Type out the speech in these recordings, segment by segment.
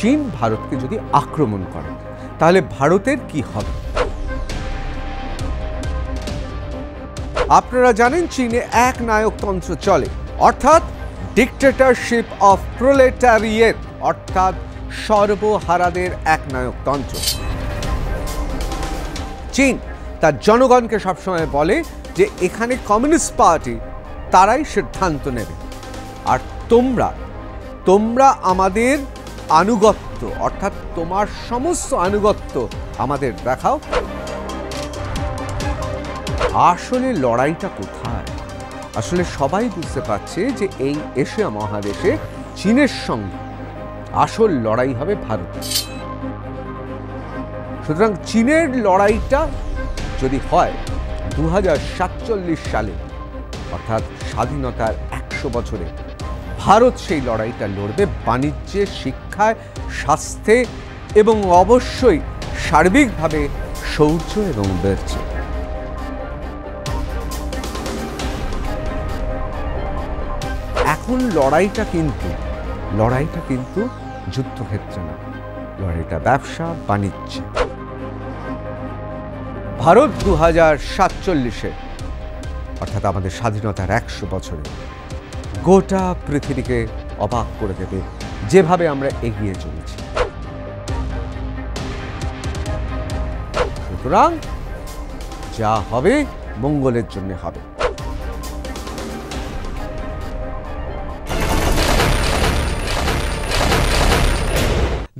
চীন ভারতকে যদি আক্রমণ করে তাহলে ভারতের কি হবে? আপনারা জানেন চীনে এক নায়কতন্ত্র চলে, অর্থাৎ ডিক্টেটরশিপ অফ প্রোলেটারিয়েট, অর্থাৎ সর্বহারাদের এক নায়কতন্ত্র। চীন তার জনগণকে সবসময় বলে যে এখানে কমিউনিস্ট পার্টি তারাই সিদ্ধান্ত নেবে, আর তোমরা আমাদের আনুগত্য, অর্থাৎ তোমার সমস্ত আনুগত্য আমাদের দেখাও। আসলে লড়াইটা কোথায়? আসলে সবাই বুঝতে পারছে যে এই এশিয়া মহাদেশে চীনের সঙ্গে আসল লড়াই হবে ভারতের। সুতরাং চীনের লড়াইটা যদি হয় 2047 সালে, অর্থাৎ স্বাধীনতার 100 বছরে, ভারত সেই লড়াইটা লড়বে বাণিজ্যে, শিক্ষায়, স্বাস্থ্যে এবং অবশ্যই সার্বিকভাবে শৌর্য এবং বীর্যে। এখন লড়াইটা কিন্তু যুদ্ধক্ষেত্রে না, লড়াইটা ব্যবসা বাণিজ্যে। ভারত 2047-এ, অর্থাৎ আমাদের স্বাধীনতার 100 বছরে, গোটা পৃথিবীকে অবাক করে দেবে যেভাবে আমরা এগিয়ে চলেছি। সুতরাং যা হবে মঙ্গলের জন্য হবে।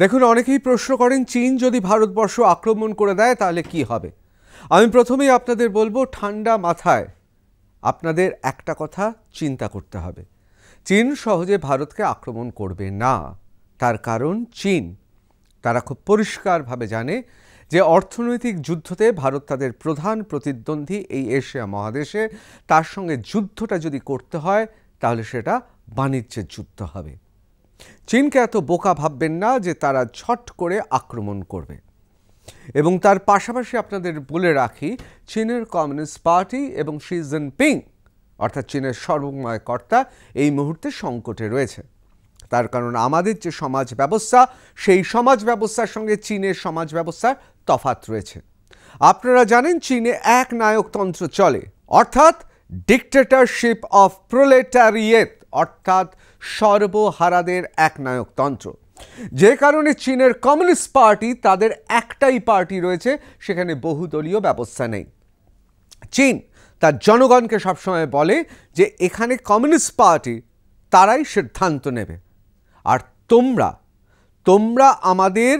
দেখুন, অনেকেই প্রশ্ন করেন চীন যদি ভারতবর্ষ আক্রমণ করে দেয় তাহলে কি হবে। আমি প্রথমেই আপনাদের বলবো, ঠান্ডা মাথায় আপনাদের একটা কথা চিন্তা করতে হবে। চীন সহজে ভারতকে আক্রমণ করবে না। তার কারণ তারা খুব পরিষ্কারভাবে জানে যে অর্থনৈতিক যুদ্ধতে ভারত তাদের প্রধান প্রতিদ্বন্দ্বী এই এশিয়া মহাদেশে। তার সঙ্গে যুদ্ধটা যদি করতে হয় তাহলে সেটা বাণিজ্যের যুদ্ধ হবে। চীনকে এত বোকা ভাববেন না যে তারা ঝট করে আক্রমণ করবে। এবং তার পাশাপাশি আপনাদের বলে রাখি, চীনের কমিউনিস্ট পার্টি এবং শি জিনপিং, অর্থাৎ চীনের সর্বময় কর্তা, এই মুহূর্তে সংকটে রয়েছে। তার কারণ আমাদের যে সমাজ ব্যবস্থা, সেই সমাজ ব্যবস্থার সঙ্গে চীনের সমাজ ব্যবস্থার তফাৎ রয়েছে। আপনারা জানেন চীনে এক নায়কতন্ত্র চলে, অর্থাৎ ডিক্টেটরশিপ অফ প্রোলেটারিয়েট, অর্থাৎ সর্বহারাদের এক নায়কতন্ত্র। যে কারণে চীনের কমিউনিস্ট পার্টি, তাদের একটাই পার্টি রয়েছে, সেখানে বহুদলীয় ব্যবস্থা নেই। চীন তার জনগণকে সবসময় বলে যে এখানে কমিউনিস্ট পার্টি তারাই সিদ্ধান্ত নেবে, আর তোমরা আমাদের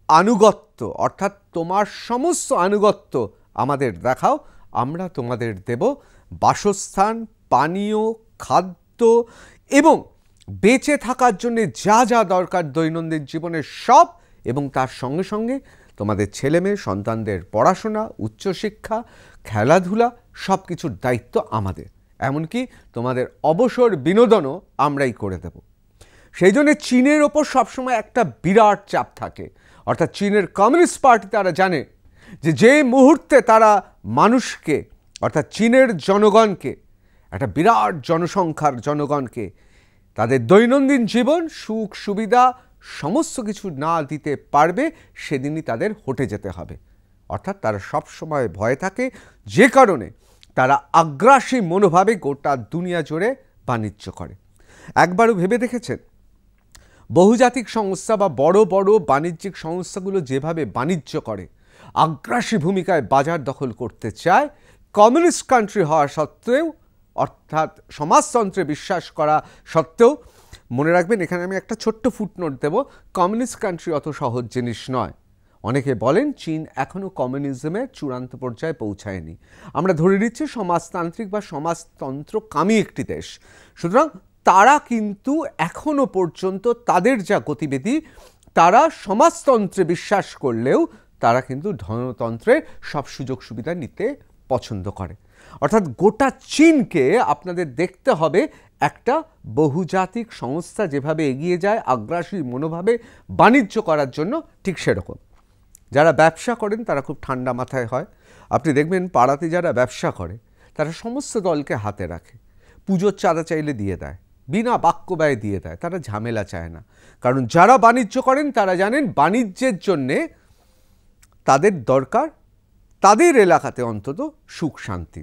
আনুগত্য, অর্থাৎ তোমার সমস্ত আনুগত্য আমাদের দেখাও। আমরা তোমাদের দেব বাসস্থান, পানীয়, খাদ্য এবং বেঁচে থাকার জন্য যা যা দরকার দৈনন্দিন জীবনের সব, এবং তার সঙ্গে সঙ্গে তোমাদের ছেলেমেয়ে সন্তানদের পড়াশোনা, উচ্চশিক্ষা, খেলাধুলা সব কিছুর দায়িত্ব আমাদের। এমনকি তোমাদের অবসর বিনোদনও আমরাই করে দেব। সেই জন্য চীনের ওপর সবসময় একটা বিরাট চাপ থাকে। অর্থাৎ চীনের কমিউনিস্ট পার্টি তারা জানে যে মুহূর্তে তারা মানুষকে, অর্থাৎ চীনের জনগণকে, একটা বিরাট জনসংখ্যার জনগণকে তাদের দৈনন্দিন জীবন, সুখ সুবিধা সমস্ত কিছু না দিতে পারবে, সেদিনই তাদের হটে যেতে হবে। অর্থাৎ তারা সবসময় ভয় থাকে, যে কারণে তারা আগ্রাসী মনোভাবে গোটা দুনিয়া জুড়ে বাণিজ্য করে। একবারও ভেবে দেখেছেন বহুজাতিক সংস্থা বা বড় বড় বাণিজ্যিক সংস্থাগুলো যেভাবে বাণিজ্য করে, আগ্রাসী ভূমিকায় বাজার দখল করতে চায়, কমিউনিস্ট কান্ট্রি হওয়া সত্ত্বেও, অর্থাৎ সমাজতন্ত্রে বিশ্বাস করা সত্ত্বেও। মনে রাখবেন, এখানে আমি একটা ছোট্ট ফুটনোট দেব, কমিউনিস্ট কান্ট্রি অত সহজ জিনিস নয়। অনেকে বলেন চীন এখনও কমিউনিজমের চূড়ান্ত পর্যায়ে পৌঁছায়নি। আমরা ধরে নিচ্ছি সমাজতান্ত্রিক বা সমাজতন্ত্রকামী একটি দেশ। সুতরাং তারা কিন্তু এখনও পর্যন্ত তাদের যা গতিবিধি, তারা সমাজতন্ত্রে বিশ্বাস করলেও তারা কিন্তু ধনতন্ত্রে সব সুযোগ সুবিধা নিতে পছন্দ করে। অর্থাৎ গোটা চীনকে আপনাদের দেখতে হবে একটা বহুজাতিক সংস্থা যেভাবে এগিয়ে যায় আগ্রাসী মনোভাবে বাণিজ্য করার জন্য, ঠিক সেরকম। যারা ব্যবসা করেন তারা খুব ঠান্ডা মাথায় হয়। আপনি দেখবেন পাড়াতে যারা ব্যবসা করে তারা সমস্ত দলকে হাতে রাখে, পুজোর চাঁদা চাইলে দিয়ে দেয়, বিনা বাক্য ব্যয় দিয়ে দেয়, তারা ঝামেলা চায় না। কারণ যারা বাণিজ্য করেন তারা জানেন বাণিজ্যের জন্যে তাদের দরকার তাদের এলাকাতে অন্তত সুখ শান্তি।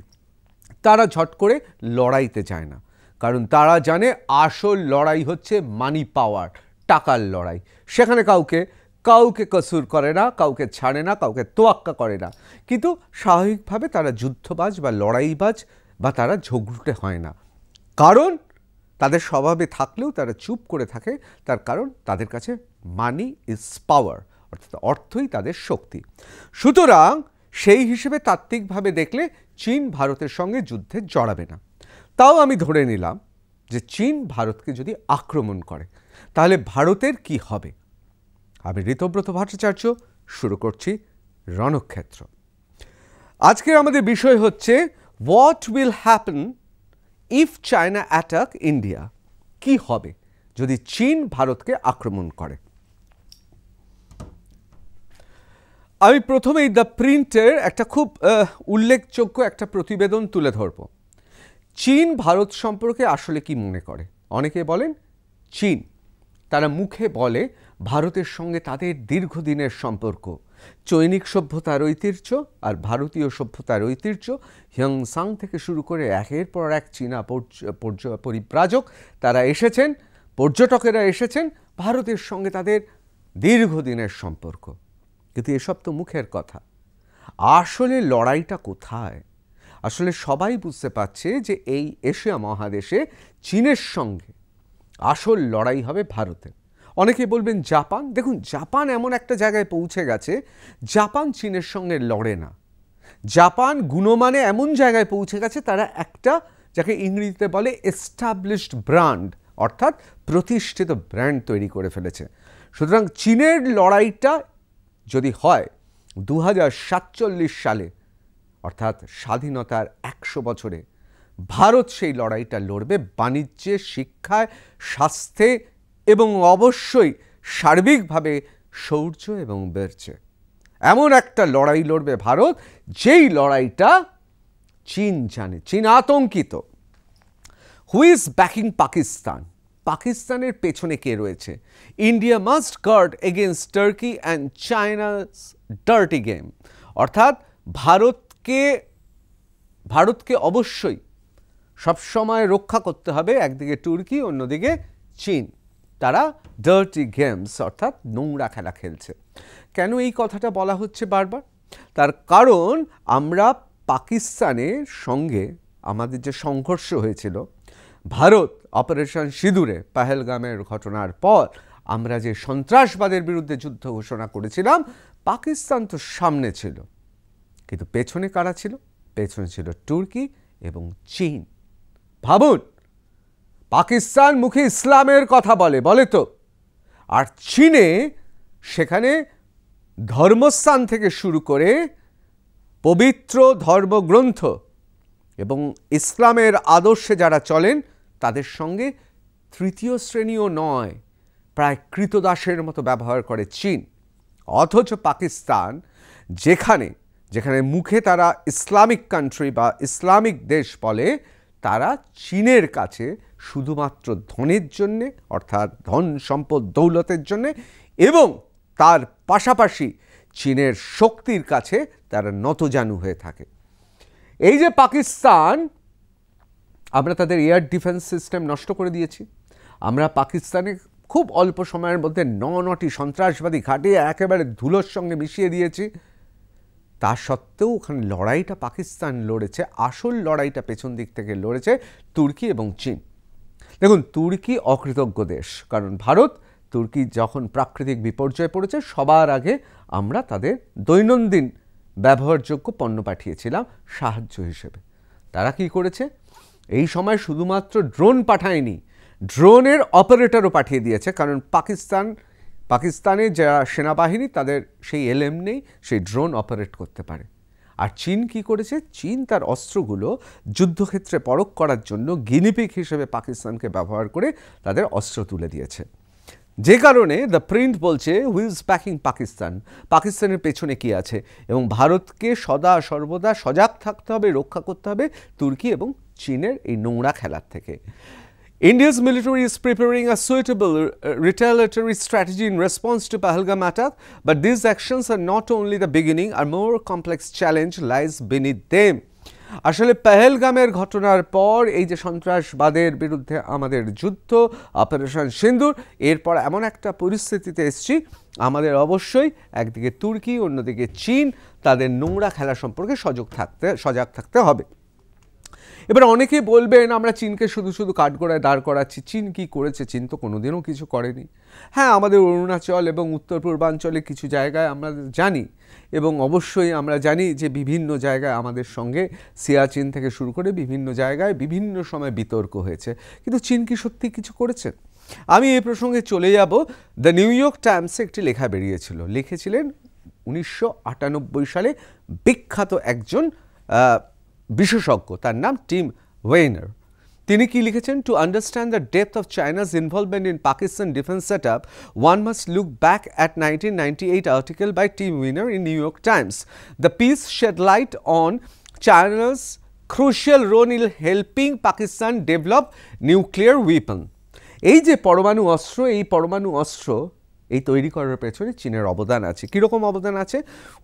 তারা ঝট করে লড়াইতে যায় না, কারণ তারা জানে আসল লড়াই হচ্ছে মানি পাওয়ার, টাকার লড়াই। সেখানে কাউকে কসুর করে না, কাউকে ছাড়ে না, কাউকে তোয়াক্কা করে না। কিন্তু স্বাভাবিকভাবে তারা যুদ্ধবাজ বা লড়াইবাজ বা তারা ঝগড়ুটে হয় না, কারণ তাদের স্বভাবে থাকলেও তারা চুপ করে থাকে। তার কারণ তাদের কাছে মানি ইজ পাওয়ার, অর্থাৎ অর্থই তাদের শক্তি। সুতরাং সেই হিসেবে তাত্ত্বিকভাবে দেখলে চীন ভারতের সঙ্গে যুদ্ধে জড়াবে না। তাও আমি ধরে নিলাম যে চীন ভারতকে যদি আক্রমণ করে তাহলে ভারতের কি হবে। আমি ঋতব্রত ভট্টাচার্য, শুরু করছি রণক্ষেত্র। আজকে আমাদের বিষয় হচ্ছে what will happen if China attack India. কি হবে যদি চীন ভারতকে আক্রমণ করে। আমি প্রথমেই দ্য প্রিন্টের একটা খুব উল্লেখযোগ্য একটা প্রতিবেদন তুলে ধরব। চীন ভারত সম্পর্কে আসলে কি মনে করে। অনেকে বলেন চীন, তারা মুখে বলে ভারতের সঙ্গে তাদের দীর্ঘদিনের সম্পর্ক, চৈনিক সভ্যতার ঐতিহ্য আর ভারতীয় সভ্যতার ঐতিহ্য, হিয়ংসাং থেকে শুরু করে একের পর এক চীনা পরিব্রাজক তারা এসেছেন, পর্যটকেরা এসেছেন, ভারতের সঙ্গে তাদের দীর্ঘদিনের সম্পর্ক। কিন্তু এসব তো মুখের কথা, আসলে লড়াইটা কোথায়? আসলে সবাই বুঝতে পারছে যে এই এশিয়া মহাদেশে চীনের সঙ্গে আসল লড়াই হবে ভারতের। অনেকে বলবেন জাপান। দেখুন, জাপান এমন একটা জায়গায় পৌঁছে গেছে, জাপান চীনের সঙ্গে লড়ে না। জাপান গুণমানে এমন জায়গায় পৌঁছে গেছে, তারা একটা যাকে ইংরেজিতে বলে এস্টাবলিশড ব্র্যান্ড, অর্থাৎ প্রতিষ্ঠিত ব্র্যান্ড তৈরি করে ফেলেছে। সুতরাং চীনের লড়াইটা যদি হয় 2047 সালে, অর্থাৎ স্বাধীনতার 100 বছরে, ভারত সেই লড়াইটা লড়বে বাণিজ্যে, শিক্ষায়, স্বাস্থ্যে এবং অবশ্যই সার্বিকভাবে শৌর্য এবং বীর্যে। এমন একটা লড়াই লড়বে ভারত, যেই লড়াইটা চীন জানে। চীন আতঙ্কিত। Who is backing Pakistan? পাকিস্তানের পেছনে কে রয়েছে? India must guard against Turkey and China's dirty game. অর্থাৎ ভারতকে অবশ্যই সবসময় রক্ষা করতে হবে, একদিকে তুর্কি, অন্যদিকে চীন। তারা ডার্টি গেমস অর্থাৎ নোংরা খেলা খেলছে। কেন এই কথাটা বলা হচ্ছে বারবার? তার কারণ আমরা পাকিস্তানের সঙ্গে আমাদের যে সংঘর্ষ হয়েছিল, ভারত অপারেশন সিঁদুরে পেহেলগামের ঘটনার পর আমরা যে সন্ত্রাসবাদের বিরুদ্ধে যুদ্ধ ঘোষণা করেছিলাম, পাকিস্তান তো সামনে ছিল, কিন্তু পেছনে কারা ছিল? পেছনে ছিল তুর্কি এবং চীন। ভাবুন, পাকিস্তান মুখে ইসলামের কথা বলে তো, আর চীনে সেখানে ধর্মস্থান থেকে শুরু করে পবিত্র ধর্মগ্রন্থ এবং ইসলামের আদর্শে যারা চলেন তাদের সঙ্গে তৃতীয় শ্রেণীও নয়, প্রায় কৃতদাসের মতো ব্যবহার করে চীন। অথচ পাকিস্তান যেখানে মুখে তারা ইসলামিক কান্ট্রি বা ইসলামিক দেশ বলে, তারা চীনের কাছে শুধুমাত্র ধনের জন্যে, অর্থাৎ ধন সম্পদ দৌলতের জন্যে, এবং তার পাশাপাশি চীনের শক্তির কাছে তারা নতজানু হয়ে থাকে। এই যে পাকিস্তান, আমরা তাদের এয়ার ডিফেন্স সিস্টেম নষ্ট করে দিয়েছি। আমরা পাকিস্তানে খুব অল্প সময়ের মধ্যে 9টি সন্ত্রাসবাদী ঘাঁটি একেবারে ধুলোর সঙ্গে মিশিয়ে দিয়েছি। তা সত্ত্বেও ওখানে লড়াইটা পাকিস্তান লড়েছে, আসল লড়াইটা পেছন দিক থেকে লড়েছে তুর্কি এবং চীন। দেখুন, তুর্কি অকৃতজ্ঞ দেশ, কারণ তুর্কি যখন প্রাকৃতিক বিপর্যয়ে পড়েছে, সবার আগে আমরা তাদের দৈনন্দিন ব্যবহারযোগ্য পণ্য পাঠিয়েছিলাম সাহায্য হিসেবে। তারা কি করেছে? এই সময় শুধুমাত্র ড্রোন পাঠায়নি, ড্রোনের অপারেটরও পাঠিয়ে দিয়েছে, কারণ পাকিস্তানে যারা সেনাবাহিনী তাদের সেই এলএম নেই, সেই ড্রোন অপারেট করতে পারে। আর চীন কি করেছে? চীন তার অস্ত্রগুলো যুদ্ধক্ষেত্রে পরখ করার জন্য গিনিপিগ হিসেবে পাকিস্তানকে ব্যবহার করে তাদের অস্ত্র তুলে দিয়েছে। যে কারণে দ্য প্রিন্ট বলছে হু ইজ ব্যাকিং পাকিস্তান, পাকিস্তানের পেছনে কি আছে, এবং ভারতকে সদা সর্বদা সজাগ থাকতে হবে, রক্ষা করতে হবে তুর্কি এবং চীনের এই নোংরা খেলার থেকে। India's military is preparing a suitable retaliatory strategy in response to Pahalgam attack, but these actions are not only the beginning, a more complex challenge lies beneath them. আসলে পেহেলগামের ঘটনার পর এই যে সন্ত্রাসবাদের বিরুদ্ধে আমাদের যুদ্ধ অপারেশন সিন্দুর, এরপর এমন একটা পরিস্থিতিতে এসেছি আমাদের অবশ্যই একদিকে তুর্কি অন্যদিকে চীন তাদের নোংরা খেলা সম্পর্কে সজাগ থাকতে হবে। এবার অনেকে বলবেন আমরা চীনকে শুধু শুধু কাঠগড়ায় দাঁড় করাচ্ছি। চীন কি করেছে? চীন তো কোনোদিনও কিছু করেনি। হ্যাঁ, আমাদের অরুণাচল এবং উত্তর পূর্বাঞ্চলে কিছু জায়গায় আমরা জানি, এবং অবশ্যই আমরা জানি যে বিভিন্ন জায়গায় আমাদের সঙ্গে সিয়াচিন থেকে শুরু করে বিভিন্ন জায়গায় বিভিন্ন সময় বিতর্ক হয়েছে, কিন্তু চীন কি সত্যি কিছু করেছে? আমি এই প্রসঙ্গে চলে যাব। দ্য নিউ ইয়র্ক টাইমসে একটি লেখা বেরিয়েছিল, লিখেছিলেন 1998 সালে বিখ্যাত একজন বিশেষজ্ঞ, তার নাম টিম ওয়েইনার। তিনি কি লিখেছেন? To understand the depth of China's involvement in Pakistan defence set up, one must look back at 1998 article by Tim Weiner in New York Times. The piece shed light on China's crucial role in helping Pakistan develop nuclear weapon. এই যে পরমাণু অস্ত্র, এই পরমাণু অস্ত্র এই তৈরি করার পেছনে চীনের অবদান আছে। কীরকম অবদান আছে?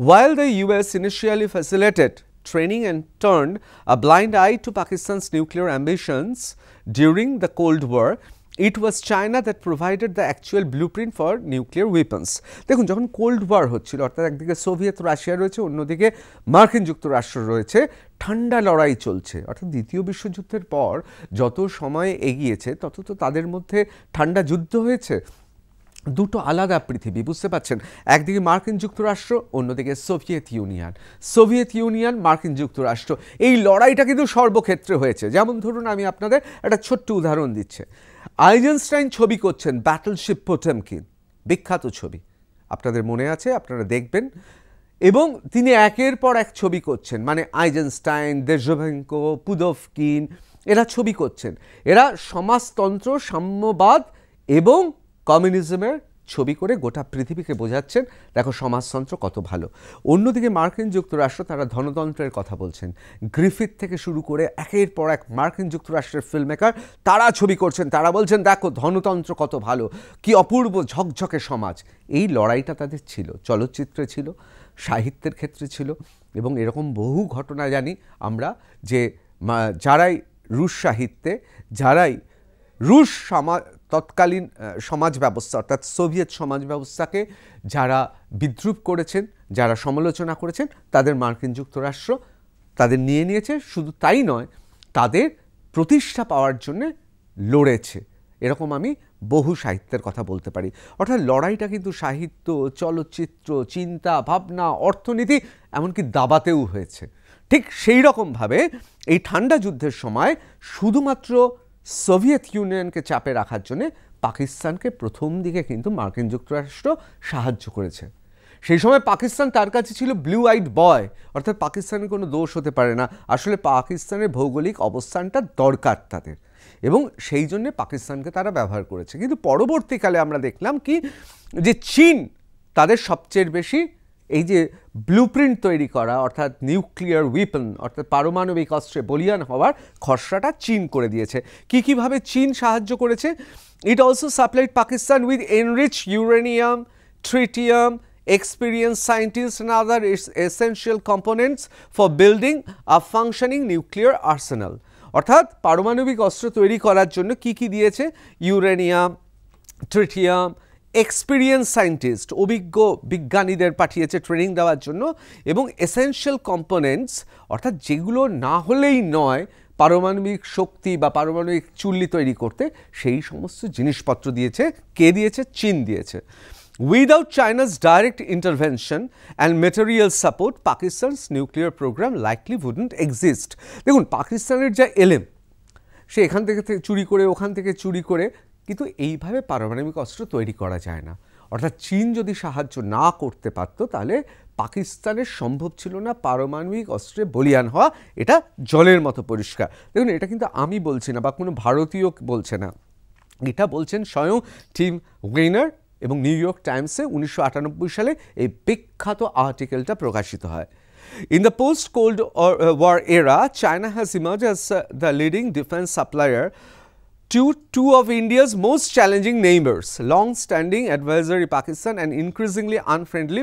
While the US initially facilitated training and turned a blind eye to Pakistan's nuclear ambitions during the Cold War, it was China that provided the actual blueprint for nuclear weapons. দেখুন, যখন কোল্ড ওয়ার হচ্ছিল, অর্থাৎ একদিকে Soviet Russia রয়েছে, অন্যদিকে মার্কিন যুক্তরাষ্ট্র রয়েছে, ঠান্ডা লড়াই চলছে। অর্থাৎ দ্বিতীয় বিশ্বযুদ্ধের পর যত সময় এগিয়েছে তত তো তাদের মধ্যে ঠান্ডা যুদ্ধ হয়েছে। দুটো আলাদা পৃথিবী, বুঝতে পারছেন? একদিকে মার্কিন যুক্তরাষ্ট্র, অন্যদিকে সোভিয়েত ইউনিয়ন, মার্কিন যুক্তরাষ্ট্র। এই লড়াইটা কিন্তু সর্বক্ষেত্রে হয়েছে। যেমন ধরুন, আমি আপনাদের একটা ছোট্ট উদাহরণ দিচ্ছি। আইজেনস্টাইন ছবি করছেন ব্যাটলশিপ পোটেমকিন, বিখ্যাত ছবি, আপনাদের মনে আছে, আপনারা দেখবেন। এবং তিনি একের পর এক ছবি করছেন, মানে আইজেনস্টাইন, দেশভেঙ্কো, পুদোভকিন, এরা ছবি করছেন। এরা সমাজতন্ত্র, সাম্যবাদ এবং কমিউনিজমের ছবি করে গোটা পৃথিবীকে বোঝাচ্ছেন, দেখো সমাজতন্ত্র কত ভালো। অন্যদিকে মার্কিন যুক্তরাষ্ট্র, তারা ধনতন্ত্রের কথা বলছেন। গ্রিফিথ থেকে শুরু করে একের পর এক মার্কিন যুক্তরাষ্ট্রের ফিল্ম মেকার তারা ছবি করছেন, তারা বলছেন দেখো ধনতন্ত্র কত ভালো, কি অপূর্ব ঝকঝকে সমাজ। এই লড়াইটা তাদের ছিল, চলচ্চিত্রে ছিল, সাহিত্যের ক্ষেত্রে ছিল, এবং এরকম বহু ঘটনা জানি আমরা যে যারাই রুশ সাহিত্যে, যারাই রুশ তৎকালীন সমাজ ব্যবস্থা অর্থাৎ সোভিয়েত সমাজ ব্যবস্থাকে যারা বিদ্রূপ করেছেন, যারা সমালোচনা করেছেন, তাদের মার্কিন যুক্তরাষ্ট্র তাদের নিয়ে নিয়েছে। শুধু তাই নয়, তাদের প্রতিষ্ঠা পাওয়ার জন্যে লড়েছে। এরকম আমি বহু সাহিত্যের কথা বলতে পারি। অর্থাৎ লড়াইটা কিন্তু সাহিত্য, চলচ্চিত্র, চিন্তা ভাবনা, অর্থনীতি, এমনকি দাবাতেও হয়েছে। ঠিক সেই রকমভাবে এই ঠান্ডা যুদ্ধের সময় শুধুমাত্র সোভিয়েত ইউনিয়নকে চাপে রাখার জন্যে পাকিস্তানকে প্রথম দিকে কিন্তু মার্কিন যুক্তরাষ্ট্র সাহায্য করেছে। সেই সময় পাকিস্তান তার কাছে ছিল ব্লু আইড বয়, অর্থাৎ পাকিস্তানের কোনো দোষ হতে পারে না। আসলে পাকিস্তানের ভৌগোলিক অবস্থানটা দরকার তাদের, এবং সেই জন্যে পাকিস্তানকে তারা ব্যবহার করেছে। কিন্তু পরবর্তীকালে আমরা দেখলাম কি, যে চীন তাদের সবচেয়ে বেশি এই যে ব্লুপ্রিন্ট তৈরি করা, অর্থাৎ নিউক্লিয়ার ওয়েপন, অর্থাৎ পারমাণবিক অস্ত্রে বলিয়ান হওয়ার খসড়াটা চীন করে দিয়েছে। কীভাবে চীন সাহায্য করেছে? It also supplied Pakistan with enrich uranium, tritium, experienced scientists and other essential components for building a functioning nuclear arsenal. অর্থাৎ পারমাণবিক অস্ত্র তৈরি করার জন্য কি দিয়েছে? ইউরেনিয়াম, ট্রিটিয়াম, এক্সপিরিয়েন্স সায়েন্টিস্ট, অভিজ্ঞ বিজ্ঞানীদের পাঠিয়েছে ট্রেনিং দেওয়ার জন্য, এবং এসেনশিয়াল কম্পোনেন্টস, অর্থাৎ যেগুলো না হলেই নয় পারমাণবিক শক্তি বা পারমাণবিক চুল্লি তৈরি করতে, সেই সমস্ত জিনিসপত্র দিয়েছে। কে দিয়েছে? চীন দিয়েছে। Without China's direct intervention and material support, Pakistan's nuclear program likely wouldn't exist. দেখুন, পাকিস্তানের যা এলেম, সে এখান থেকে চুরি করে, ওখান থেকে চুরি করে, কিন্তু এইভাবে পারমাণবিক অস্ত্র তৈরি করা যায় না। অর্থাৎ চীন যদি সাহায্য না করতে পারত, তাহলে পাকিস্তানের সম্ভব ছিল না পারমাণবিক অস্ত্রে বলিয়ান হওয়া। এটা জলের মতো পরিষ্কার। দেখুন, এটা কিন্তু আমি বলছি না বা কোনো ভারতীয় বলছে না, এটা বলছেন স্বয়ং টিম ওয়েইনার, এবং নিউ ইয়র্ক টাইমসে 1998 সালে এই বিখ্যাত আর্টিকেলটা প্রকাশিত হয়। In the post-Cold War era, China has emerged as the leading defense supplier to two of India's most challenging neighbors, long-standing adversary Pakistan and increasingly unfriendly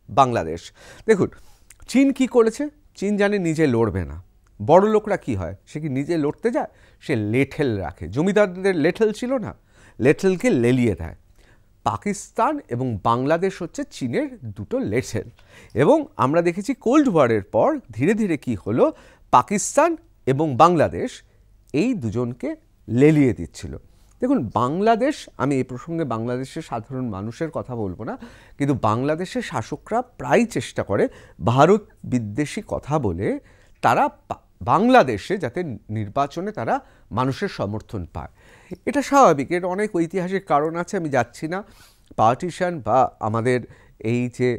Bangladesh. দেখুন চীন কি করেছে? চীন জানে নিজে লড়বে না। বড় লোকরা কি হয়? সে কি নিজে লড়তে যায়? সে লেঠেল রাখে। জমিদারদের লেঠেল ছিল না, লেঠেলকে লেলিয়ে দেয়। পাকিস্তান এবং বাংলাদেশ হচ্ছে চীনের দুটো লেঠেল। এবং আমরা দেখেছি কোল্ড ওয়ারের পর ধীরে ধীরে কি হলো, পাকিস্তান এবং বাংলাদেশ এই দুজনকে লেলিয়ে দিচ্ছিল। দেখুন বাংলাদেশ, আমি এই প্রসঙ্গে বাংলাদেশের সাধারণ মানুষের কথা বলবো না, কিন্তু বাংলাদেশের শাসকরা প্রায় চেষ্টা করে ভারত বিদ্বেষী কথা বলে তারা বাংলাদেশে যাতে নির্বাচনে তারা মানুষের সমর্থন পায়। এটা স্বাভাবিক, এর অনেক ঐতিহাসিক কারণ আছে, আমি যাচ্ছি না। পার্টিশন বা আমাদের এই যে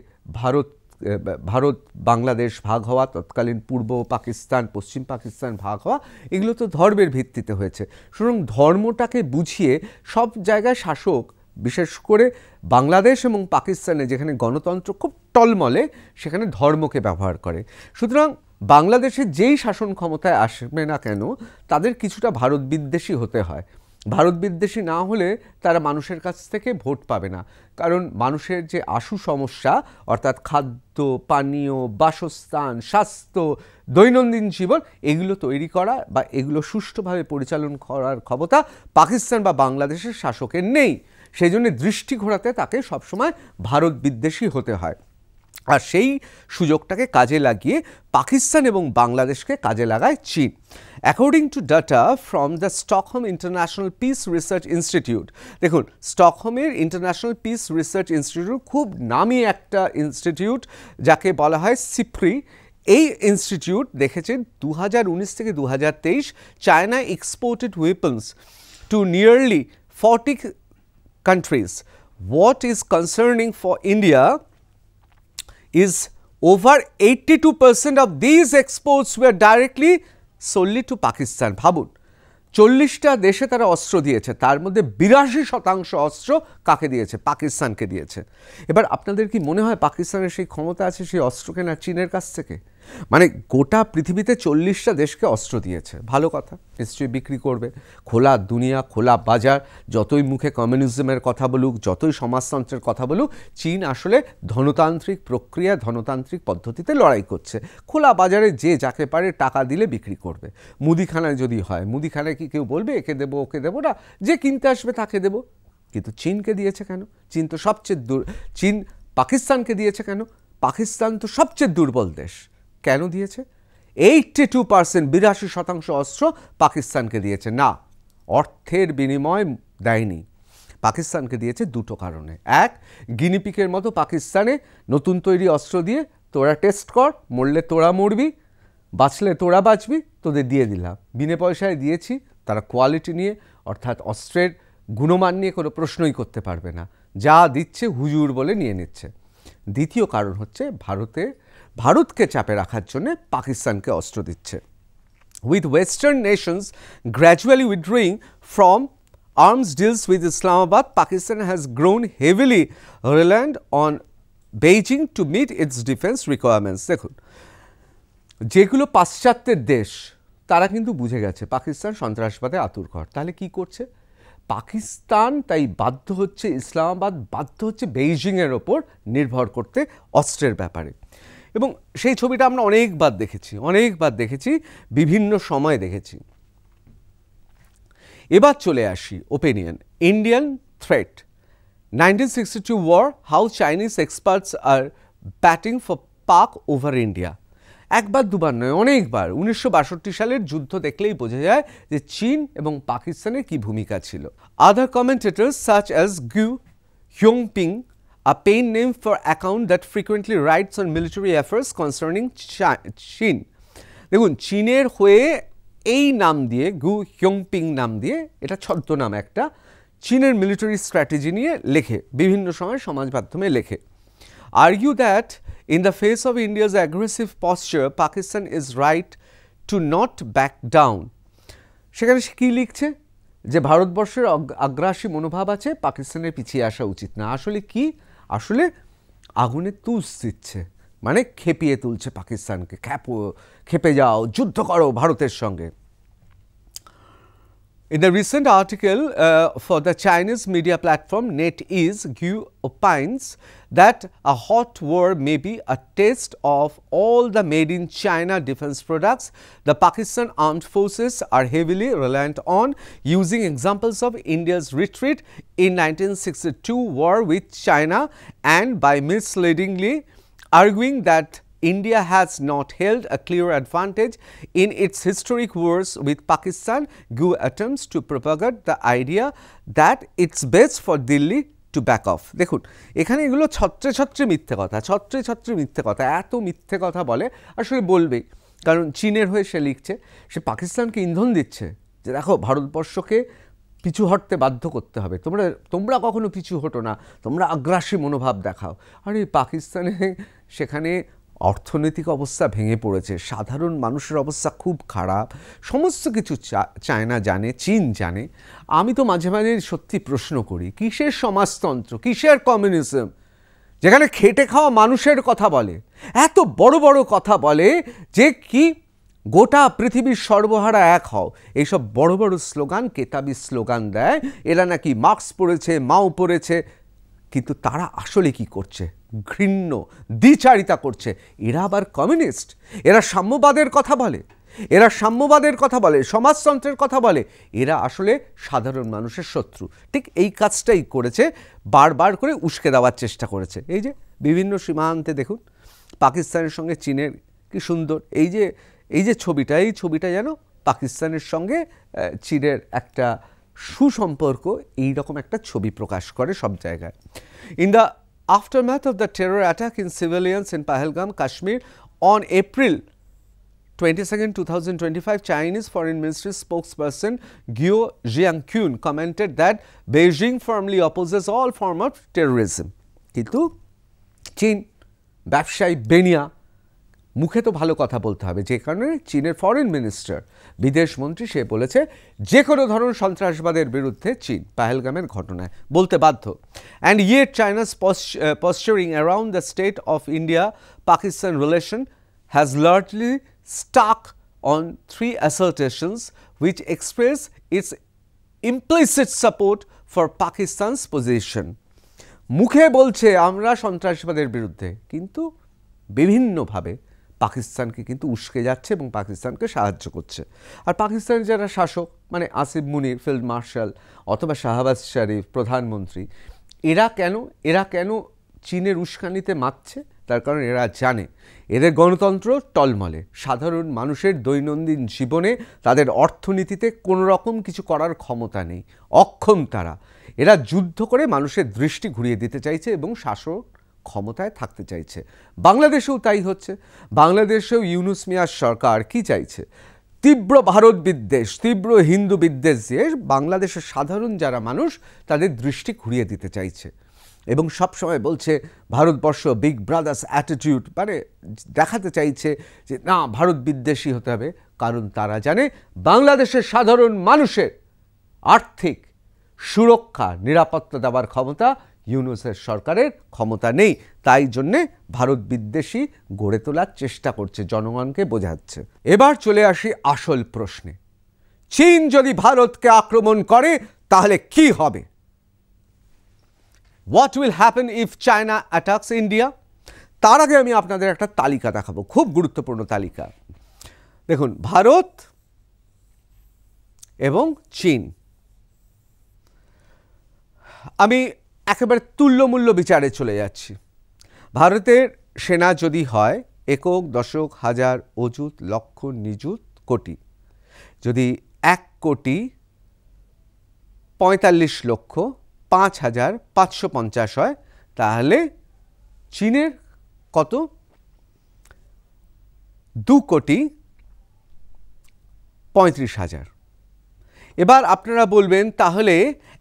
ভারত বাংলাদেশ ভাগ হওয়া, তৎকালীন পূর্ব পাকিস্তান পশ্চিম পাকিস্তান ভাগ হওয়া, এগুলো তো ধর্মের ভিত্তিতে হয়েছে। সুতরাং ধর্মটাকে বুঝিয়ে সব জায়গায় শাসক, বিশেষ করে বাংলাদেশ এবং পাকিস্তানে যেখানে গণতন্ত্র খুব টলমলে, সেখানে ধর্মকে ব্যবহার করে। সুতরাং বাংলাদেশে যেই শাসন ক্ষমতায় আসবে না কেন তাদের কিছুটা ভারত বিদ্বেষী হতে হয়। ভারত বিদ্বেষী না হলে তারা মানুষের কাছ থেকে ভোট পাবে না, কারণ মানুষের যে আশু সমস্যা অর্থাৎ খাদ্য, পানীয়, বাসস্থান, স্বাস্থ্য, দৈনন্দিন জীবন, এগুলো তৈরি করা বা এগুলো সুষ্ঠুভাবে পরিচালন করার ক্ষমতা পাকিস্তান বা বাংলাদেশের শাসকের নেই। সেই জন্য দৃষ্টি ঘোরাতে তাকে সবসময় ভারত বিদ্বেষী হতে হয়। আর সেই সুযোগটাকে কাজে লাগিয়ে পাকিস্তান এবং বাংলাদেশকে কাজে লাগায় চীন। According to data from the Stockholm international piece research institute, দেখুন স্টকহোমের ইন্টারন্যাশনাল পিস রিসার্চ ইনস্টিটিউট খুব নামি একটা ইনস্টিটিউট, যাকে বলা হয় সিপ্রি। এই ইনস্টিটিউট দেখেছেন 2019 থেকে 2023 China exported weapons to nearly 40 countries. What is concerning for India is over 82% of these exports were directly solely to Pakistan. ভাবুন 40টা দেশে তারা অস্ত্র দিয়েছে, তার মধ্যে 82% অস্ত্র কাকে দিয়েছে? পাকিস্তানকে দিয়েছে। এবার আপনাদের কি মনে হয় পাকিস্তানের সেই ক্ষমতা আছে সেই অস্ত্র কেনার চীনের কাছ থেকে? মানে গোটা পৃথিবীতে 40টা দেশকে অস্ত্র দিয়েছে, ভালো কথা, নিশ্চয়ই বিক্রি করবে। খোলা দুনিয়া, খোলা বাজার, যতই মুখে কমিউনিজমের কথা বলুক, যতই সমাজতন্ত্রের কথা বলুক, চীন আসলে ধনতান্ত্রিক প্রক্রিয়া, ধনতান্ত্রিক পদ্ধতিতে লড়াই করছে। খোলা বাজারে যে যাকে পারে টাকা দিলে বিক্রি করবে। মুদিখানায় যদি হয়, মুদিখানায় কি কেউ বলবে একে দেবো ওকে দেবো না? যে কিনতে আসবে তাকে দেবো। কিন্তু চীনকে দিয়েছে কেন? চীন তো সবচেয়ে চীন পাকিস্তানকে দিয়েছে কেন? পাকিস্তান তো সবচেয়ে দুর্বল দেশ। কেন দিয়েছে? 82%, 82% অস্ত্র পাকিস্তানকে দিয়েছে না, অর্থের বিনিময় দেয়নি। পাকিস্তানকে দিয়েছে দুটো কারণে। এক, গিনিপিকের মতো পাকিস্তানে নতুন তৈরি অস্ত্র দিয়ে তোরা টেস্ট কর, মরলে তোরা মরবি, বাঁচলে তোরা বাঁচবি, তোদের দিয়ে দিলাম, বিনে পয়সায় দিয়েছি। তারা কোয়ালিটি নিয়ে অর্থাৎ অস্ত্রের গুণমান নিয়ে কোনো প্রশ্নই করতে পারবে না, যা দিচ্ছে হুজুর বলে নিয়ে নিচ্ছে। দ্বিতীয় কারণ হচ্ছে ভারতকে চাপে রাখার জন্য পাকিস্তানকে অস্ত্র দিচ্ছে। With Western nations gradually withdrawing from arms deals with Islamabad, Pakistan has grown heavily reliant on Beijing to meet its defense requirements. দেখুন যেগুলো পাশ্চাত্যের দেশ তারা কিন্তু বুঝে গেছে পাকিস্তান সন্ত্রাসবাদে আতুরঘর, তাহলে কি করছে? পাকিস্তান তাই বাধ্য হচ্ছে, ইসলামাবাদ বাধ্য হচ্ছে বেইজিংয়ের ওপর নির্ভর করতে অস্ত্রের ব্যাপারে। এবং সেই ছবিটা আমরা অনেকবার দেখেছি, বিভিন্ন সময় দেখেছি। এবার চলে আসি opinion. Indian threat, 1962 war, how Chinese experts are batting for Pak over India. একবার দুবার নয়, অনেকবার। 1962 সালের যুদ্ধ দেখলেই বোঝা যায় যে চীন এবং পাকিস্তানের কি ভূমিকা ছিল। আদার কমেন্টেটর্স সাচ অ্যাজ গু হিয়ংপিং, a pen name for account that frequently writes on military efforts concerning চীন। দেখুন চীনের হয়ে এই নাম দিয়ে, গু হিয়ংপিং নাম দিয়ে, এটা ছদ্মনাম একটা, চীনের মিলিটারি স্ট্র্যাটেজি নিয়ে লেখে, বিভিন্ন সময় সমাজ মাধ্যমে লেখে। Argue that in the face of India's aggressive posture, Pakistan is right to not back down. সেখানে সে কী লিখছে? যে ভারতবর্ষের আগ্রাসী মনোভাব আছে, পাকিস্তানের পিছিয়ে আসা উচিত না। আসলে কি? আসলে আগুনে তুষ দিচ্ছে, মানে খেপিয়ে তুলছে পাকিস্তানকে, খেপে যাও, যুদ্ধ করো ভারতের সঙ্গে। In the recent article for the Chinese media platform NetEase, Gu opines that a hot war may be a test of all the made in China defense products the Pakistan armed forces are heavily reliant on, using examples of India's retreat in 1962 war with China and by misleadingly arguing that India has not held a clear advantage in its historic wars with Pakistan. Gu attempts to propagate the idea that it's best for Delhi to back off. দেখুন এখানে এগুলো ছত্রে ছত্রে মিথ্যে কথা, ছত্রে ছত্রে মিথ্যে কথা, এত মিথ্যে কথা বলে, আসলে বলবেই, কারণ চীনের হয়ে সে লিখছে, সে পাকিস্তানকে ইন্ধন দিচ্ছে যে দেখো ভারতবর্ষকে পিছু হটতে বাধ্য করতে হবে, তোমরা কখনো পিছু হটো না, তোমরা আগ্রাসী মনোভাব দেখাও। আর এই পাকিস্তানে সেখানে অর্থনৈতিক অবস্থা ভেঙে পড়েছে, সাধারণ মানুষের অবস্থা খুব খারাপ, সমস্ত কিছু চায়না জানে, চীন জানে। আমি তো মাঝে মাঝে সত্যি প্রশ্ন করি, কিসের সমাজতন্ত্র, কিসের কমিউনিজম, যেখানে খেটে খাওয়া মানুষের কথা বলে, এত বড় বড় কথা বলে যে কি গোটা পৃথিবীর সর্বহারা এক হও, এইসব বড় বড় স্লোগান, কেতাবি স্লোগান দেয়, এরা নাকি মার্কস পড়েছে, মাও পড়েছে, কিন্তু তারা আসলে কি করছে? ঘৃণ্য দ্বিচারিতা করছে। এরা আবার কমিউনিস্ট, এরা সাম্যবাদের কথা বলে, এরা সাম্যবাদের কথা বলে, সমাজতন্ত্রের কথা বলে, এরা আসলে সাধারণ মানুষের শত্রু। ঠিক এই কাজটাই করেছে, বারবার করে উস্কে দেওয়ার চেষ্টা করেছে। এই যে বিভিন্ন সীমান্তে দেখুন পাকিস্তানের সঙ্গে চীনের কি সুন্দর এই যে ছবিটা, এই ছবিটা যেন পাকিস্তানের সঙ্গে চীনের একটা সুসম্পর্ক, এইরকম একটা ছবি প্রকাশ করে সব জায়গায়। In the aftermath of the terror attack in civilians in Pahalgam, Kashmir on April 22, 2025, Chinese Foreign Ministry spokesperson Guo Jianqun commented that Beijing firmly opposes all form of terrorism. কিন্তু চীন ব্যবসায়ী বেনিয়া, মুখে তো ভালো কথা বলতে হবে, যে কারণে চীনের ফরেন মিনিস্টার, বিদেশ মন্ত্রী, সে বলেছে যে কোনো ধরনের সন্ত্রাসবাদের বিরুদ্ধে চীন পাহেলগামের ঘটনায় বলতে বাধ্য। And yet China's posturing around the state of India Pakistan relation has largely stuck on 3 assertions which express its implicit support for Pakistan's position. মুখে বলছে আমরা সন্ত্রাসবাদের বিরুদ্ধে, কিন্তু বিভিন্নভাবে পাকিস্তানকে কিন্তু উস্কে যাচ্ছে এবং পাকিস্তানকে সাহায্য করছে। আর পাকিস্তানের যারা শাসক, মানে আসিফ মুনির ফিল্ড মার্শাল অথবা শাহবাজ শরীফ প্রধানমন্ত্রী, এরা কেন চীনের উস্কানিতে মাতছে? তার কারণ এরা জানে এদের গণতন্ত্র টলমলে, সাধারণ মানুষের দৈনন্দিন জীবনে, তাদের অর্থনীতিতে কোনো রকম কিছু করার ক্ষমতা নেই, অক্ষম তারা। এরা যুদ্ধ করে মানুষের দৃষ্টি ঘুরিয়ে দিতে চাইছে এবং শাসক ক্ষমতায় থাকতে চাইছে। বাংলাদেশেও তাই হচ্ছে। বাংলাদেশেও ইউনূস মিয়ার সরকার কি চাইছে? তীব্র ভারত বিদ্বেষ, তীব্র হিন্দু বিদ্বেষ দিয়ে বাংলাদেশের সাধারণ যারা মানুষ, তাদের দৃষ্টি ঘুরিয়ে দিতে চাইছে এবং সবসময় বলছে ভারতবর্ষ বিগ ব্রাদার্স অ্যাটিটিউড, মানে দেখাতে চাইছে যে না, ভারত বিদ্বেষী হতে হবে, কারণ তারা জানে বাংলাদেশের সাধারণ মানুষের আর্থিক সুরক্ষা, নিরাপত্তা দেওয়ার ক্ষমতা ইউনূসের সরকারের ক্ষমতা নেই। তাই জন্যে ভারত বিদ্বেষী গড়ে তোলার চেষ্টা করছে, জনগণকে বোঝাচ্ছে। এবার চলে আসি আসল প্রশ্নে, চীন যদি ভারতকে আক্রমণ করে তাহলে কি হবে? What will happen if China attacks India? তার আগে আমি আপনাদের একটা তালিকা দেখাবো, খুব গুরুত্বপূর্ণ তালিকা। দেখুন, ভারত এবং চীন, আমি একেবারে তুল্যমূল্য বিচারে চলে যাচ্ছি। ভারতের সেনা যদি হয় একক, দশক, হাজার, অযুত, লক্ষ, নিযুত, কোটি, যদি 1,45,05,550 হয়, তাহলে চীনের কত? 2,35,000। এবার আপনারা বলবেন তাহলে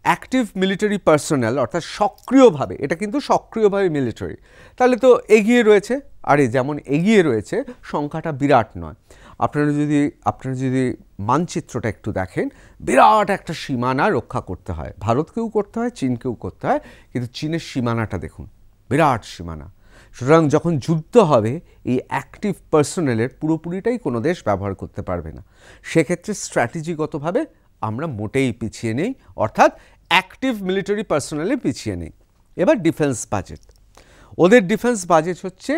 অ্যাক্টিভ মিলিটারি পার্সোনাল, অর্থাৎ সক্রিয়ভাবে, এটা কিন্তু সক্রিয়ভাবে মিলিটারি, তাহলে তো এগিয়ে রয়েছে। আরে যেমন এগিয়ে রয়েছে, সংখ্যাটা বিরাট নয়। আপনারা যদি মানচিত্রটা একটু দেখেন, বিরাট একটা সীমানা রক্ষা করতে হয়, ভারতকেও করতে হয়, চীনকেও করতে হয়, কিন্তু চীনের সীমানাটা দেখুন, বিরাট সীমানা। সুতরাং যখন যুদ্ধ হবে, এই অ্যাক্টিভ পার্সোনালের পুরোপুরিটাই কোনো দেশ ব্যবহার করতে পারবে না। সেক্ষেত্রে স্ট্র্যাটেজিগতভাবে আমরা মোটেই পিছিয়ে নেই, অর্থাৎ অ্যাক্টিভ মিলিটারি পার্সোনালে পিছিয়ে নেই। এবার ডিফেন্স বাজেট, ওদের ডিফেন্স বাজেট হচ্ছে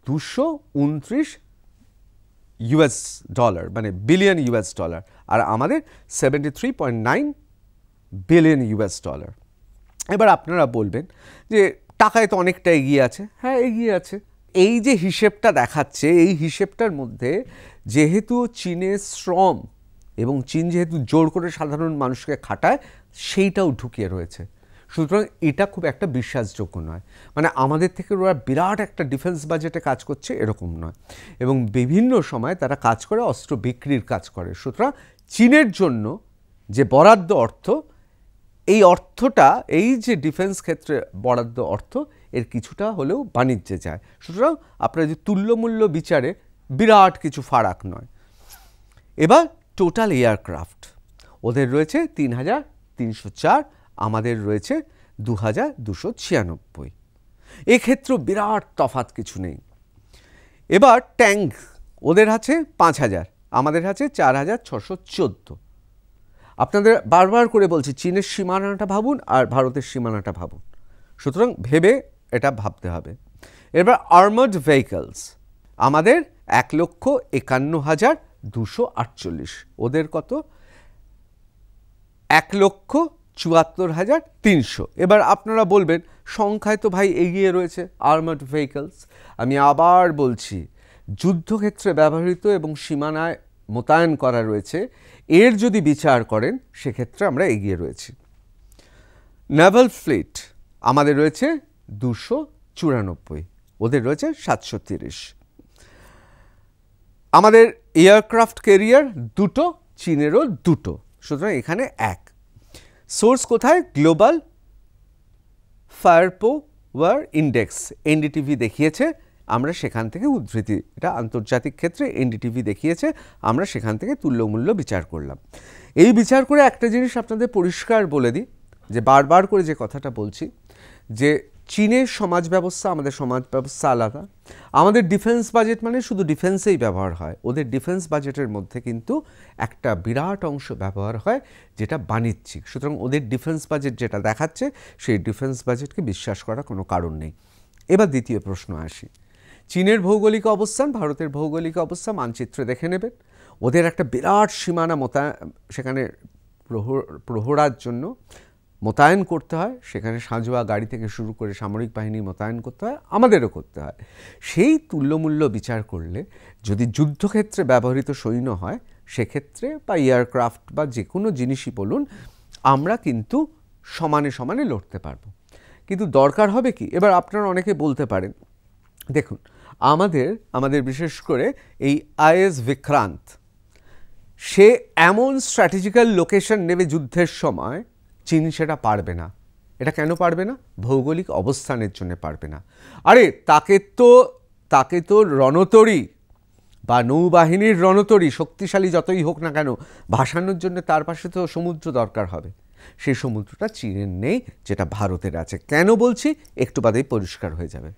$229 মানে বিলিয়ন $, আর আমাদের $73.9 বিলিয়ন। এবার আপনারা বলবেন যে টাকায় তো অনেকটা এগিয়ে আছে। হ্যাঁ, এগিয়ে আছে। এই যে হিসেবটা দেখাচ্ছে, এই হিসেবটার মধ্যে যেহেতু চীনের শ্রম এবং চীন যেহেতু জোর করে সাধারণ মানুষকে খাটায়, সেইটাও ঢুকিয়ে রয়েছে। সুতরাং এটা খুব একটা বিশ্বাসযোগ্য নয়। মানে আমাদের থেকে ওরা বিরাট একটা ডিফেন্স বাজেটে কাজ করছে এরকম নয়, এবং বিভিন্ন সময় তারা কাজ করে অস্ত্র বিক্রির কাজ করে। সুতরাং চীনের জন্য যে বরাদ্দ অর্থ, এই অর্থটা, এই যে ডিফেন্স ক্ষেত্রে বরাদ্দ অর্থ, এর কিছুটা হলেও বাণিজ্যে যায়। সুতরাং আপনার যে তুল্যমূল্য বিচারে বিরাট কিছু ফারাক নয়। এবার টোটাল এয়ারক্রাফট ওদের রয়েছে 3,304, আমাদের রয়েছে 2,296। এক্ষেত্রেও বিরাট তফাৎ কিছু নেই। এবার ট্যাঙ্ক ওদের আছে 5,000, আমাদের আছে 4,614। আপনাদের বারবার করে বলছি, চীনের সীমানাটা ভাবুন আর ভারতের সীমানাটা ভাবুন। সুতরাং ভেবে এটা ভাবতে হবে। এবার আর্মার্ড ভেহিকলস আমাদের 1,51,248, ওদের কত? 1,74,300। এবার আপনারা বলবেন সংখ্যায় তো ভাই এগিয়ে রয়েছে আর্মার্ড ভেহিকলস। আমি আবার বলছি, যুদ্ধক্ষেত্রে ব্যবহৃত এবং সীমানায় মোতায়েন করা রয়েছে, এর যদি বিচার করেন সেক্ষেত্রে আমরা এগিয়ে রয়েছি। নেভাল ফ্লিট আমাদের রয়েছে 294, ওদের রয়েছে 730। আমাদের এয়ারক্রাফট ক্যারিয়ার দুটো, চীনেরও দুটো, সুতরাং এখানে এক। সোর্স কোথায়? গ্লোবাল ফায়ার পাওয়ার ইন্ডেক্স, এনডিটিভি দেখিয়েছে, আমরা সেখান থেকে উদ্ধৃতি, এটা আন্তর্জাতিক ক্ষেত্রে এনডিটিভি দেখিয়েছে, আমরা সেখান থেকে তুল্যমূল্য বিচার করলাম। এই বিচার করে একটা জিনিস আপনাদের পরিষ্কার বলে দিই, যে বারবার করে যে কথাটা বলছি, যে চীনের সমাজ ব্যবস্থা আমাদের সমাজ ব্যবস্থা আলাদা। আমাদের ডিফেন্স বাজেট মানে শুধু ডিফেন্সেই ব্যবহার হয়, ওদের ডিফেন্স বাজেটের মধ্যে কিন্তু একটা বিরাট অংশ ব্যবহার হয় যেটা বাণিজ্যিক। সুতরাং ওদের ডিফেন্স বাজেট যেটা দেখাচ্ছে, সেই ডিফেন্স বাজেটকে বিশ্বাস করার কোনো কারণ নেই। এবার দ্বিতীয় প্রশ্ন আসি, চীনের ভৌগোলিক অবস্থান, ভারতের ভৌগোলিক অবস্থান মানচিত্রে দেখে নেবেন। ওদের একটা বিরাট সীমানা সেখানে প্রহরার জন্য মোতায়েন করতে হয়, সেখানে সাঁজোয়া গাড়ি থেকে শুরু করে সামরিক বাহিনী মোতায়েন করতে হয়, আমাদেরও করতে হয়। সেই তুল্যমূল্য বিচার করলে যদি যুদ্ধক্ষেত্রে ব্যবহৃত সৈন্য হয় সেক্ষেত্রে, বা এয়ারক্রাফট বা যে কোনো জিনিসই বলুন, আমরা কিন্তু সমানে সমানে লড়তে পারবো। কিন্তু দরকার হবে কি? এবার আপনারা অনেকে বলতে পারেন, দেখুন আমাদের বিশেষ করে এই আইএস বিক্রান্ত, সে এমন স্ট্র্যাটেজিক্যাল লোকেশন নেবে যুদ্ধের সময়, চীন সেটা পারবে না। এটা কেন পারবে না? ভৌগোলিক অবস্থানের জন্য পারবে না। আরে তাকে তো রণতরী বা নৌবাহিনীর রণতরী শক্তিশালী যতই হোক না কেন, ভাসানোর জন্য তার পাশে তো সমুদ্র দরকার হবে। সেই সমুদ্রটা চীনের নেই, যেটা ভারতের আছে। কেন বলছি একটু বাদেই পরিষ্কার হয়ে যাবে।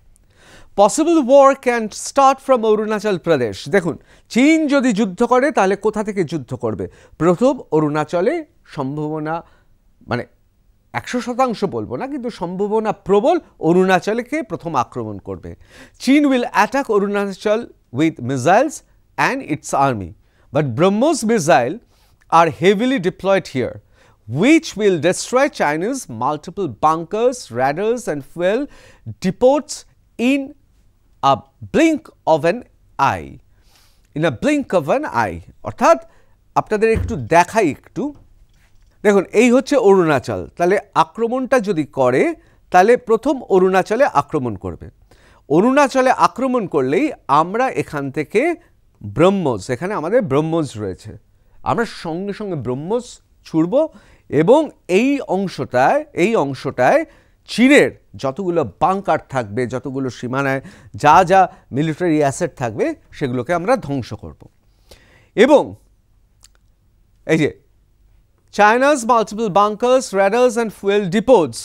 Possible war can start from Arunachal Pradesh. দেখুন, চীন যদি যুদ্ধ করে তাহলে কোথা থেকে যুদ্ধ করবে? প্রথম অরুণাচলে সম্ভাবনা, মানে 100% বলবো না, কিন্তু সম্ভাবনা প্রবল অরুণাচলকে প্রথম আক্রমণ করবে। চীন will attack Arunachal with missiles and its army, but BrahMos missile are heavily deployed here, which will destroy China's multiple bunkers, radars and fuel depots in a blink of an eye. In a blink of an eye. অর্থাৎ আপনাদের একটু দেখাই একটু, দেখুন এই হচ্ছে অরুণাচল। তাহলে আক্রমণটা যদি করে তাহলে প্রথম অরুণাচলে আক্রমণ করবে। অরুণাচলে আক্রমণ করলেই আমরা এখান থেকে ব্রহ্মোস, এখানে আমাদের ব্রহ্মোস রয়েছে, আমরা সঙ্গে সঙ্গে ব্রহ্মোস ছুড়ব, এবং এই অংশটায় চীনের যতগুলো বাংকার থাকবে, যতগুলো সীমানায় যা যা মিলিটারি অ্যাসেট থাকবে, সেগুলোকে আমরা ধ্বংস করব। এবং এই যে China's multiple bunkers, radars and fuel depots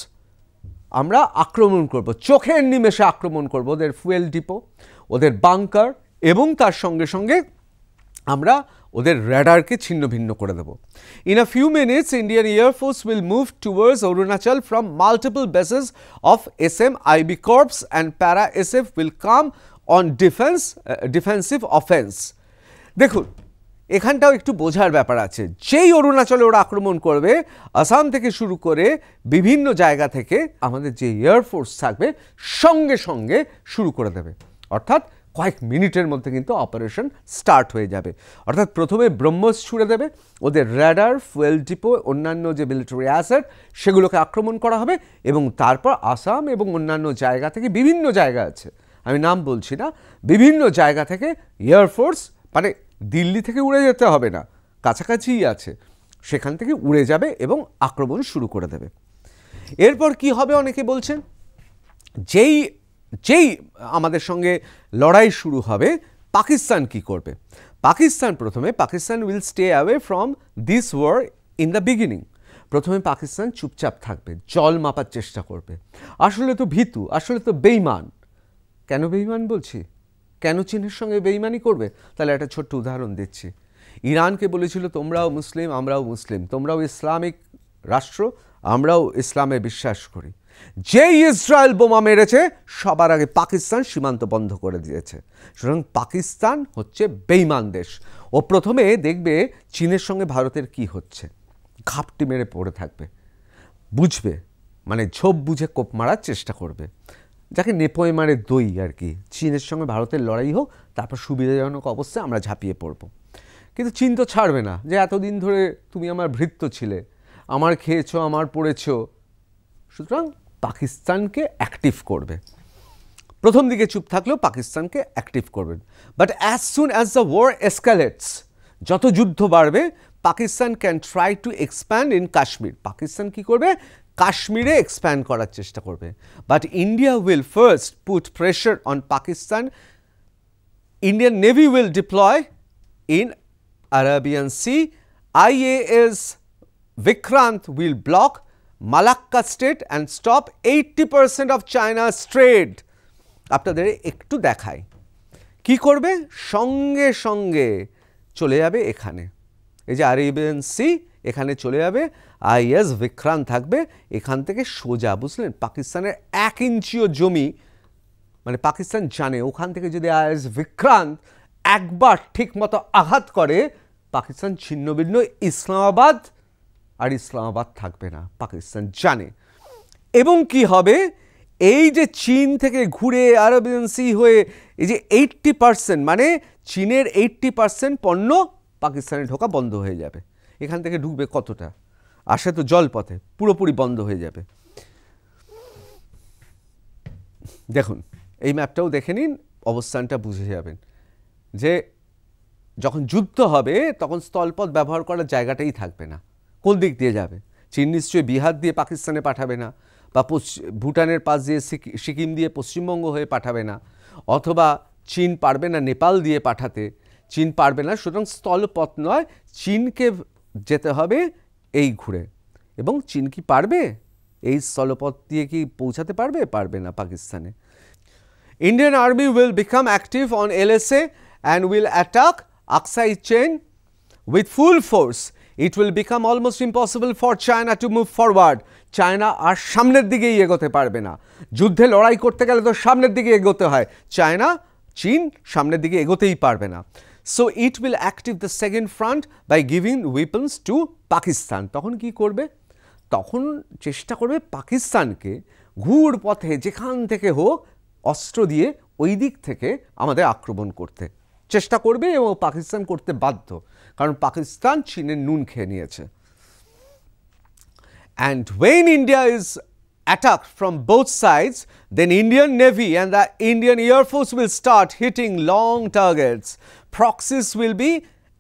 আমরা আক্রমণ করব, চোখের নিমেষে আক্রমণ করব ওদের ফুয়েল ডিপো, ওদের বাংকার, এবং তার সঙ্গে সঙ্গে আমরা ওদের র্যাডারকে ছিন্ন ভিন্ন করে দেব। In a few minutes, Indian Air Force will move towards Arunachal from multiple bases of SM, IB Corps and Para SF will come on defensive offense. দেখুন, এখানটাও একটু বোঝার ব্যাপার আছে। যেই অরুণাচলে ওরা আক্রমণ করবে, আসাম থেকে শুরু করে বিভিন্ন জায়গা থেকে আমাদের যে এয়ারফোর্স থাকবে সঙ্গে সঙ্গে শুরু করে দেবে। অর্থাৎ কয়েক মিনিটের মধ্যে কিন্তু অপারেশন স্টার্ট হয়ে যাবে। অর্থাৎ প্রথমে ব্রহ্মস ছুড়ে দেবে, ওদের র্যাডার, ফুয়েল ডিপো, অন্যান্য যে মিলিটারি অ্যাসেট সেগুলোকে আক্রমণ করা হবে এবং তারপর আসাম এবং অন্যান্য জায়গা থেকে, বিভিন্ন জায়গা আছে, আমি নাম বলছি না, বিভিন্ন জায়গা থেকে এয়ারফোর্স, মানে দিল্লি থেকে উড়ে যেতে হবে না, কাছাকাছিই আছে, সেখান থেকে উড়ে যাবে এবং আক্রমণ শুরু করে দেবে। এরপর কি হবে অনেকে বলছেন, যেই আমাদের সঙ্গে লড়াই শুরু হবে, পাকিস্তান কি করবে? Pakistan will stay away from this war in the beginning. প্রথমে পাকিস্তান চুপচাপ থাকবে, জল মাপার চেষ্টা করবে। আসলে তো ভীতু, আসলে তো বেইমান। কেন বেইমান বলছি? কেন চীনের সঙ্গে বেইমানি করবে? তাহলে একটা ছোট্ট উদাহরণ দিচ্ছি। ইরানকে বলেছিল তোমরাও মুসলিম, আমরাও মুসলিম, তোমরাও ইসলামিক রাষ্ট্র, আমরাও ইসলামে বিশ্বাস করি। যেই ইসরায়েল বোমা মেরেছে সবার আগে পাকিস্তান সীমান্ত বন্ধ করে দিয়েছে। সুতরাং পাকিস্তান হচ্ছে বেইমান দেশ। ও প্রথমে দেখবে চীনের সঙ্গে ভারতের কি হচ্ছে, ঘাপটি মেরে পড়ে থাকবে, বুঝবে, মানে ঝোপ বুঝে কোপ মারার চেষ্টা করবে, যাকে নেপোয় মারে দই আর কি। চীনের সঙ্গে ভারতের লড়াই হোক, তারপর সুবিধাজনক অবস্থায় আমরা ঝাঁপিয়ে পড়ব। কিন্তু চীন তো ছাড়বে না, যে এতদিন ধরে তুমি আমার ভৃত্য ছিলে, আমার খেয়েছো, আমার পড়েছো। সুতরাং পাকিস্তানকে অ্যাক্টিভ করবে। প্রথম দিকে চুপ থাকলেও পাকিস্তানকে অ্যাক্টিভ করবেন। But as soon as the war escalates, যত যুদ্ধ বাড়বে, Pakistan can try to expand in Kashmir. Pakistan কি করবে? কাশ্মীরে এক্সপ্যান্ড করার চেষ্টা করবে। But India will first put pressure on Pakistan. Indian navy will deploy in Arabian Sea. IAS Vikrant will block Malacca Strait and stop 80% of China's trade. আপনাদের একটু দেখাই কি করবে। সঙ্গে সঙ্গে চলে যাবে এখানে, এই যে আরেবিয়ান সি, এখানে চলে যাবে। IAS Vikrant থাকবে এখান থেকে সোজা, বুঝলেন? পাকিস্তানের 1 ইঞ্চিও জমি, মানে পাকিস্তান জানে ওখান থেকে যদি IAS Vikrant একবার ঠিক মতো আঘাত করে, পাকিস্তান ছিন্নভিন্ন, ইসলামাবাদ আর ইসলামাবাদ থাকবে না, পাকিস্তান জানে। এবং কি হবে, এই যে চীন থেকে ঘুরে আরবিয়ান সি হয়ে এই যে 80%, মানে চীনের 80% পণ্য পাকিস্তানে ঢোকা বন্ধ হয়ে যাবে। এখান থেকে ঢুকবে কতটা? আসে তো জলপথে, পুরোপুরি বন্ধ হয়ে যাবে। দেখুন, এই ম্যাপটাও দেখে নিন, অবস্থানটা বুঝে যাবেন যে যখন যুদ্ধ হবে তখন স্থলপথ ব্যবহার করার জায়গাটাই থাকবে না। কোন দিক দিয়ে যাবে? চীন নিশ্চয়ই বিহার দিয়ে পাকিস্তানে পাঠাবে না, বা ভুটানের পাশ দিয়ে সিকিম দিয়ে পশ্চিমবঙ্গ হয়ে পাঠাবে না, অথবা চীন পারবে না নেপাল দিয়ে পাঠাতে, চীন পারবে না। সুতরাং স্থলপথ নয়, চীনকে যেতে হবে এই ঘুরে। এবং চীন কি পারবে এই স্থলপথ দিয়ে কি পৌঁছাতে পারবে? পারবে না পাকিস্তানে। Indian Army will become active on LSA and will attack Aksai chain with full force. It will become almost impossible for China to move forward. China আর সামনের দিকেই এগোতে পারবে না। যুদ্ধে লড়াই করতে গেলে তো সামনের দিকে এগোতে হয়। চীন সামনের দিকে এগোতেই পারবে না। So it will active the second front by giving weapons to Pakistan. তখন কি করবে? তখন চেষ্টা করবে পাকিস্তানকে ঘুর পথে যেখান থেকে হোক অস্ত্র দিয়ে ওই দিক থেকে আমাদের আক্রমণ করতে চেষ্টা করবে, এবং পাকিস্তান করতে বাধ্য, কারণ পাকিস্তান চীনের নুন খেয়ে নিয়েছে। And when India is attacked from both sides, then Indian Navy and the Indian Air Force will start hitting long targets. Proxies will be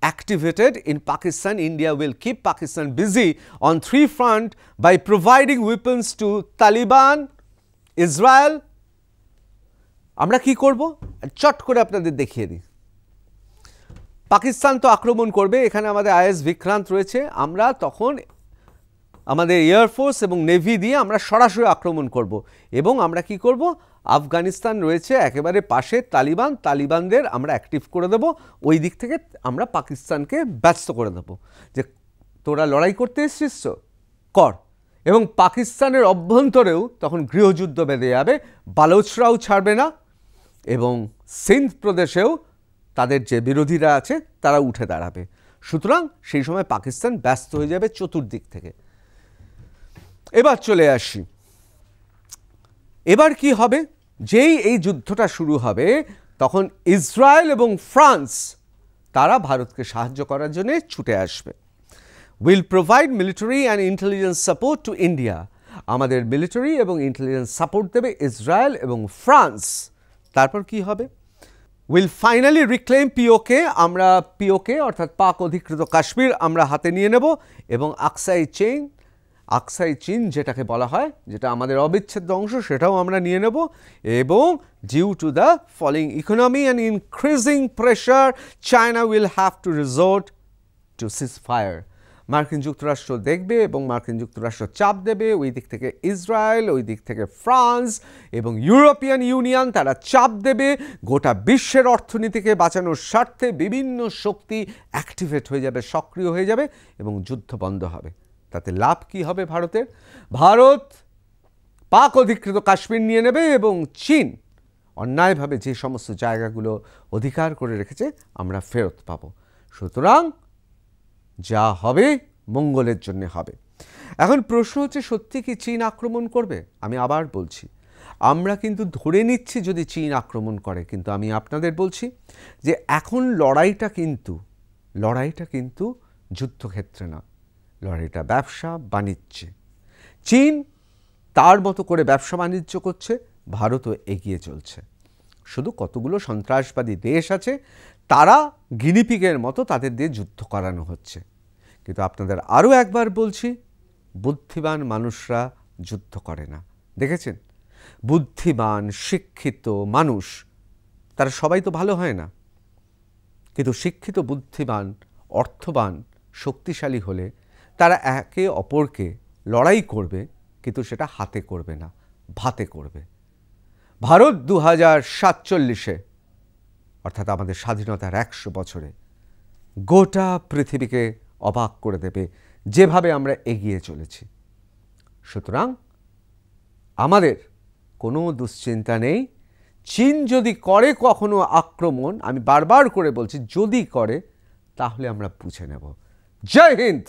activated in Pakistan. India will keep Pakistan busy on 3 fronts by providing weapons to Taliban, Israel. আমরা কি করব? চট করে আপনাদের দেখিয়ে দিই। পাকিস্তান তো আক্রমণ করবে, এখানে আমাদের IAS Vikrant রয়েছে। আমরা তখন আমাদের এয়ারফোর্স এবং নেভি দিয়ে আমরা সরাসরি আক্রমণ করব, এবং আমরা কি করব? আফগানিস্তান রয়েছে একেবারে পাশে, তালিবানদের আমরা অ্যাক্টিভ করে দেব, ওই দিক থেকে আমরা পাকিস্তানকে ব্যস্ত করে দেব যে তোরা লড়াই করতে এসছিস তো কর। এবং পাকিস্তানের অভ্যন্তরেও তখন গৃহযুদ্ধ বেঁধে যাবে, বালোচরাও ছাড়বে না এবং সিন্ধ প্রদেশেও তাদের যে বিরোধীরা আছে তারা উঠে দাঁড়াবে। সুতরাং সেই সময় পাকিস্তান ব্যস্ত হয়ে যাবে চতুর্দিক থেকে। এবার চলে আসি, এবার কি হবে? যেই এই যুদ্ধটা শুরু হবে তখন ইসরায়েল এবং ফ্রান্স তারা ভারতকে সাহায্য করার জন্য ছুটে আসবে। Will provide military and intelligence support to India. আমাদের মিলিটারি এবং ইন্টেলিজেন্স সাপোর্ট দেবে ইসরায়েল এবং ফ্রান্স। তারপর কি হবে? Will finally reclaim পিওকে। আমরা পিওকে অর্থাৎ পাক অধিকৃত কাশ্মীর আমরা হাতে নিয়ে নেব এবং আকসাই চীন যেটাকে বলা হয়, যেটা আমাদের অবিচ্ছেদ্য অংশ, সেটাও আমরা নিয়ে নেব। এবং due to the falling economy and increasing pressure China will have to resort to ceasefire. মার্কিন যুক্তরাষ্ট্র দেখবে এবং মার্কিন যুক্তরাষ্ট্র চাপ দেবে, ওই দিক থেকে ইসরায়েল, ওই দিক থেকে ফ্রান্স এবং ইউরোপিয়ান ইউনিয়ন তারা চাপ দেবে। গোটা বিশ্বের অর্থনীতিকে বাঁচানোর স্বার্থে বিভিন্ন শক্তি অ্যাক্টিভেট হয়ে যাবে, সক্রিয় হয়ে যাবে এবং যুদ্ধ বন্ধ হবে। তাতে লাভ কি হবে ভারতের? ভারত পাক অধিকৃত কাশ্মীর নিয়ে নেবে এবং চীন অন্যায়ভাবে যে সমস্ত জায়গাগুলো অধিকার করে রেখেছে আমরা ফেরত পাব। সুতরাং যা হবে মঙ্গলের জন্য হবে। এখন প্রশ্ন হচ্ছে, সত্যি কি চীন আক্রমণ করবে? আমি আবার বলছি, আমরা কিন্তু ধরে নিচ্ছি যদি চীন আক্রমণ করে, কিন্তু আমি আপনাদের বলছি যে এখন লড়াইটা কিন্তু যুদ্ধক্ষেত্রে না, লড়াইটা ব্যবসা বাণিজ্যে। চীন তার মতো করে ব্যবসা বাণিজ্য করছে, ভারতও এগিয়ে চলছে। শুধু কতগুলো সন্ত্রাসবাদী দেশ আছে তারা গিনিপিগের মতো তাদের দিয়ে যুদ্ধ করানো হচ্ছে। কিন্তু আপনাদের আরও একবার বলছি, বুদ্ধিমান মানুষরা যুদ্ধ করে না। দেখেছেন, বুদ্ধিমান শিক্ষিত মানুষ তারা সবাই তো ভালো হয় না, কিন্তু শিক্ষিত, বুদ্ধিমান, অর্থবান, শক্তিশালী হলে তারা একে অপরকে লড়াই করবে, কিন্তু সেটা হাতে করবে না, ভাতে করবে। ভারত 2047-এ অর্থাৎ আমাদের স্বাধীনতার 100 বছরে গোটা পৃথিবীকে অবাক করে দেবে যেভাবে আমরা এগিয়ে চলেছি। সুতরাং আমাদের কোনো দুশ্চিন্তা নেই। চীন যদি করে কখনো আক্রমণ, আমি বারবার করে বলছি যদি করে, তাহলে আমরা বুঝে নেব। জয় হিন্দ।